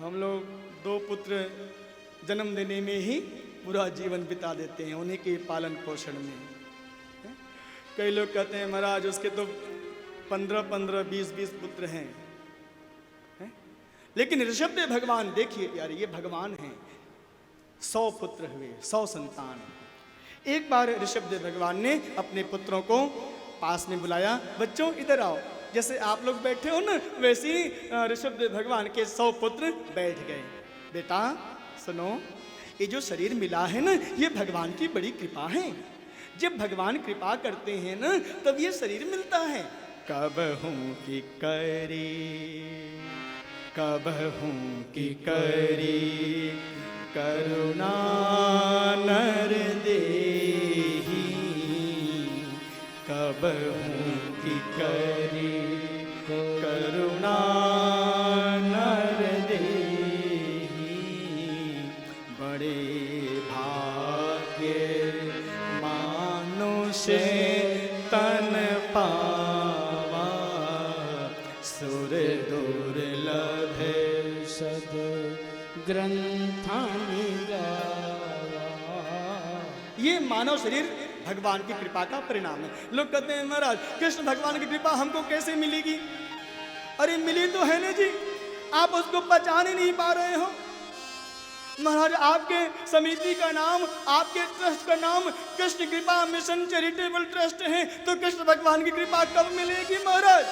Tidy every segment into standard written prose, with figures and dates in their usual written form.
हम लोग 2 पुत्र जन्म देने में ही पूरा जीवन बिता देते हैं, उन्हीं के पालन पोषण में। कई लोग कहते हैं महाराज उसके तो 15-15, 20-20 पुत्र हैं। लेकिन ऋषभदेव भगवान देखिए यार, ये भगवान हैं, 100 पुत्र हुए, 100 संतान। एक बार ऋषभदेव भगवान ने अपने पुत्रों को पास में बुलाया, बच्चों इधर आओ। जैसे आप लोग बैठे हो ना, वैसे ही ऋषभदेव भगवान के 100 पुत्र बैठ गए। बेटा सुनो, ये जो शरीर मिला है ना, ये भगवान की बड़ी कृपा है। जब भगवान कृपा करते हैं ना, तब ये शरीर मिलता है। कब हूँ कि करी, कब हूँ कि करी करुणा नर देही, कब हूँ कि करी करुणा नर देही, बड़े भाग्य मानुष तन पावा, सुर दुर्लभ सद ग्रंथानि गावा। ये मानव शरीर भगवान की कृपा का परिणाम है। लोग कहते हैं महाराज कृष्ण भगवान की कृपा हमको कैसे मिलेगी? अरे मिली तो है ना जी, आप उसको पहचान ही नहीं पा रहे हो। महाराज आपके समिति का नाम, आपके ट्रस्ट का नाम कृष्ण कृपा मिशन चैरिटेबल ट्रस्ट है, तो कृष्ण भगवान की कृपा कब मिलेगी महाराज?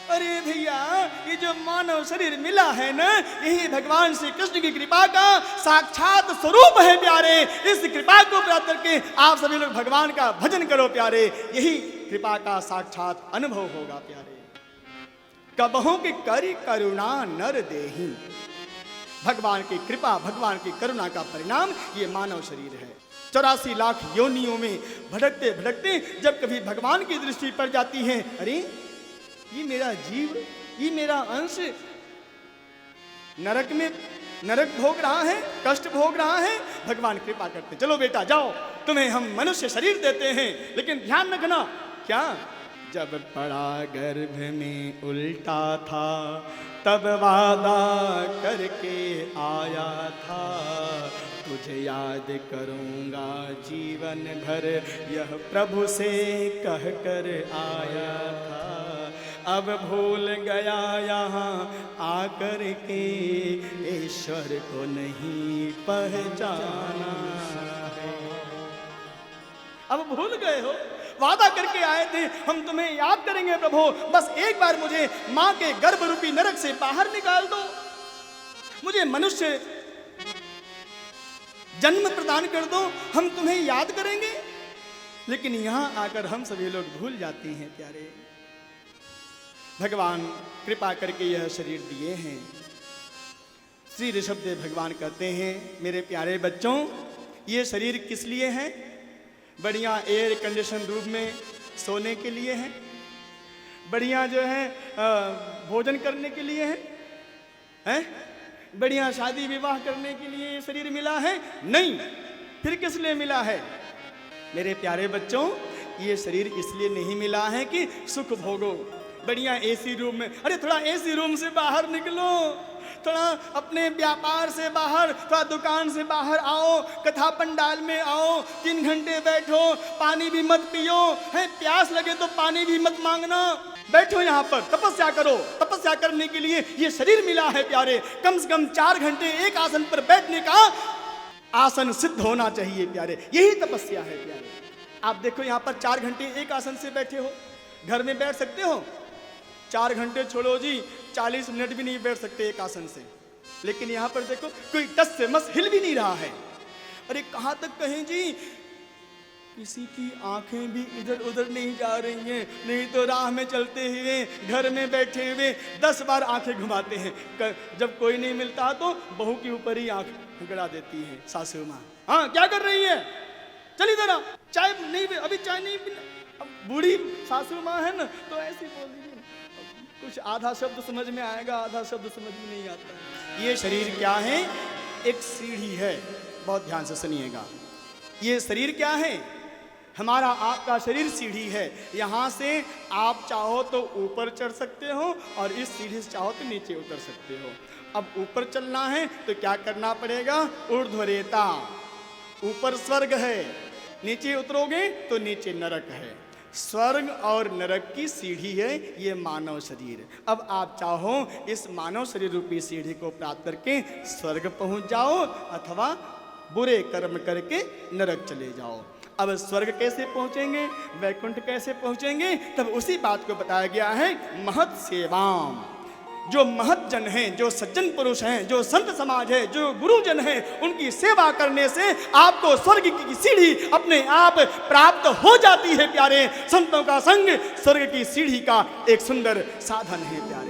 अरे भैया, ये जो मानव शरीर मिला है ना, यही भगवान श्री कृष्ण की कृपा का साक्षात स्वरूप है प्यारे। इस कृपा को प्राप्त करके आप सभी लोग भगवान का भजन करो प्यारे, यही कृपा का साक्षात अनुभव होगा प्यारे। कबहु की करी करुणा नर देही, भगवान की कृपा, भगवान की करुणा का परिणाम ये मानव शरीर है। 84 लाख योनियों में भटकते भटकते जब कभी भगवान की दृष्टि पड़ जाती है, अरे ये मेरा जीव, ये मेरा अंश नरक में नरक भोग रहा है, कष्ट भोग रहा है, भगवान कृपा करते चलो बेटा जाओ, तुम्हें हम मनुष्य शरीर देते हैं, लेकिन ध्यान रखना। क्या? जब पड़ा गर्भ में उल्टा था, तब वादा करके आया था, तुझे याद करूंगा जीवन भर, यह प्रभु से कह कर आया था। अब भूल गया यहाँ आकर के, ईश्वर को नहीं पहचाना है। अब भूल गए हो, वादा करके आए थे हम तुम्हें याद करेंगे प्रभु, बस एक बार मुझे माँ के गर्भ रूपी नरक से बाहर निकाल दो, मुझे मनुष्य जन्म प्रदान कर दो, हम तुम्हें याद करेंगे। लेकिन यहाँ आकर हम सभी लोग भूल जाते हैं प्यारे। भगवान कृपा करके यह शरीर दिए हैं। श्री ऋषभदेव भगवान कहते हैं मेरे प्यारे बच्चों, ये शरीर किस लिए है? बढ़िया एयर कंडीशन रूम में सोने के लिए है, बढ़िया जो है भोजन करने के लिए है, बढ़िया शादी विवाह करने के लिए ये शरीर मिला है? नहीं। फिर किस लिए मिला है? मेरे प्यारे बच्चों, ये शरीर इसलिए नहीं मिला है कि सुख भोगो, बढ़िया एसी रूम में। अरे थोड़ा एसी रूम से बाहर निकलो, थोड़ा अपने व्यापार से बाहर, थोड़ा दुकान से बाहर आओ, कथा पंडाल में आओ, 3 घंटे बैठो, पानी भी मत पियो, है प्यास लगे तो पानी भी मत मांगना, बैठो यहाँ पर तपस्या करो। तपस्या करने के लिए ये शरीर मिला है प्यारे। कम से कम 4 घंटे एक आसन पर बैठने का आसन सिद्ध होना चाहिए प्यारे, यही तपस्या है प्यारे। आप देखो यहाँ पर 4 घंटे एक आसन से बैठे हो, घर में बैठ सकते हो? 4 घंटे छोड़ो जी, 40 मिनट भी नहीं बैठ सकते एक आसन से। लेकिन यहाँ पर देखो कोई 10 से मस हिल भी नहीं रहा है। अरे कहाँ तक कहें जी, किसी की आंखें भी इधर उधर नहीं जा रही हैं, नहीं तो राह में चलते हुए, घर में बैठे हुए 10 बार आंखें घुमाते हैं। जब कोई नहीं मिलता तो बहू के ऊपर ही आंख गड़ा देती है सासू माँ। हाँ क्या कर रही है? चली जरा, चाय नहीं, अभी चाय नहीं पीना। अब बूढ़ी सासू माँ है ना, तो ऐसी बोल दीजिए, कुछ आधा शब्द समझ में आएगा, आधा शब्द समझ में नहीं आता। ये शरीर क्या है? एक सीढ़ी है, बहुत ध्यान से सुनिएगा। ये शरीर क्या है? हमारा आपका शरीर सीढ़ी है। यहाँ से आप चाहो तो ऊपर चढ़ सकते हो और इस सीढ़ी से चाहो तो नीचे उतर सकते हो। अब ऊपर चलना है तो क्या करना पड़ेगा? ऊर्ध्वरेता, ऊपर स्वर्ग है, नीचे उतरोगे तो नीचे नरक है। स्वर्ग और नरक की सीढ़ी है ये मानव शरीर। अब आप चाहो इस मानव शरीर रूपी सीढ़ी को प्राप्त करके स्वर्ग पहुंच जाओ अथवा बुरे कर्म करके नरक चले जाओ। अब स्वर्ग कैसे पहुंचेंगे, वैकुंठ कैसे पहुंचेंगे, तब उसी बात को बताया गया है महत् सेवाम। जो महत्जन हैं, जो सज्जन पुरुष हैं, जो संत समाज है, जो गुरुजन हैं, उनकी सेवा करने से आपको स्वर्ग की सीढ़ी अपने आप प्राप्त हो जाती है प्यारे। संतों का संग स्वर्ग की सीढ़ी का एक सुंदर साधन है प्यारे।